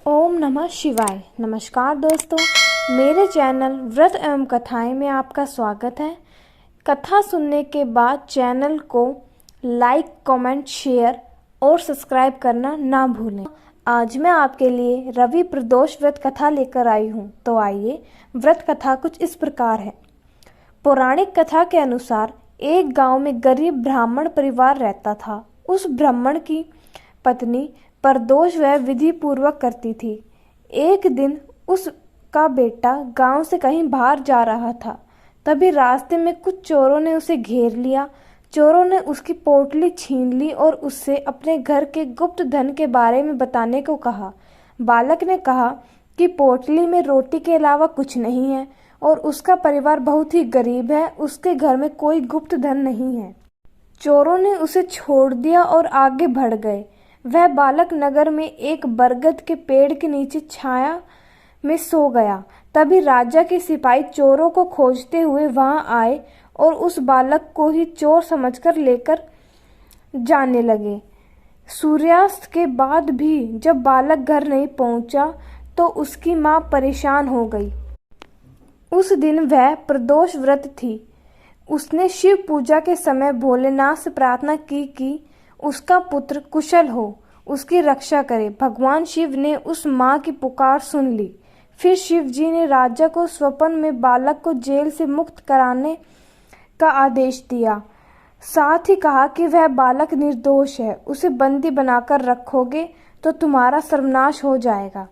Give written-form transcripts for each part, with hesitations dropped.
ओम नमः शिवाय। नमस्कार दोस्तों, मेरे चैनल व्रत एवं कथाएं में आपका स्वागत है। कथा सुनने के बाद चैनल को लाइक, कमेंट, शेयर और सब्सक्राइब करना ना भूलें। आज मैं आपके लिए रवि प्रदोष व्रत कथा लेकर आई हूँ। तो आइए, व्रत कथा कुछ इस प्रकार है। पौराणिक कथा के अनुसार एक गांव में गरीब ब्राह्मण परिवार रहता था। उस ब्राह्मण की पत्नी प्रदोष वह विधि पूर्वक करती थी। एक दिन उसका बेटा गांव से कहीं बाहर जा रहा था। तभी रास्ते में कुछ चोरों ने उसे घेर लिया। चोरों ने उसकी पोटली छीन ली और उससे अपने घर के गुप्त धन के बारे में बताने को कहा। बालक ने कहा कि पोटली में रोटी के अलावा कुछ नहीं है और उसका परिवार बहुत ही गरीब है, उसके घर में कोई गुप्त धन नहीं है। चोरों ने उसे छोड़ दिया और आगे बढ़ गए। वह बालक नगर में एक बरगद के पेड़ के नीचे छाया में सो गया। तभी राजा के सिपाही चोरों को खोजते हुए वहां आए और उस बालक को ही चोर समझकर लेकर जाने लगे। सूर्यास्त के बाद भी जब बालक घर नहीं पहुंचा तो उसकी मां परेशान हो गई। उस दिन वह प्रदोष व्रत थी। उसने शिव पूजा के समय भोलेनाथ से प्रार्थना की कि उसका पुत्र कुशल हो, उसकी रक्षा करे। भगवान शिव ने उस मां की पुकार सुन ली। फिर शिव जी ने राजा को स्वप्न में बालक को जेल से मुक्त कराने का आदेश दिया। साथ ही कहा कि वह बालक निर्दोष है, उसे बंदी बनाकर रखोगे तो तुम्हारा सर्वनाश हो जाएगा।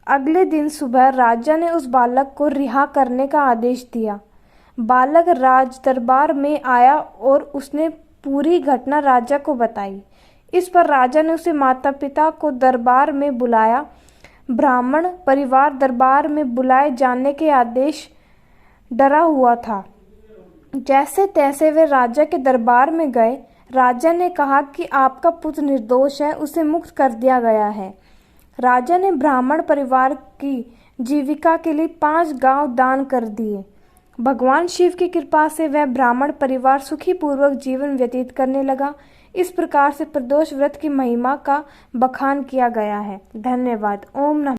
अगले दिन सुबह राजा ने उस बालक को रिहा करने का आदेश दिया। बालक राज दरबार में आया और उसने पूरी घटना राजा को बताई। इस पर राजा ने उसे माता पिता को दरबार में बुलाया। ब्राह्मण परिवार दरबार में बुलाए जाने के आदेश डरा हुआ था। जैसे तैसे वे राजा के दरबार में गए। राजा ने कहा कि आपका पुत्र निर्दोष है, उसे मुक्त कर दिया गया है। राजा ने ब्राह्मण परिवार की जीविका के लिए 5 गांव दान कर दिए। भगवान शिव की कृपा से वह ब्राह्मण परिवार सुखी पूर्वक जीवन व्यतीत करने लगा। इस प्रकार से प्रदोष व्रत की महिमा का बखान किया गया है। धन्यवाद। ओम नमः।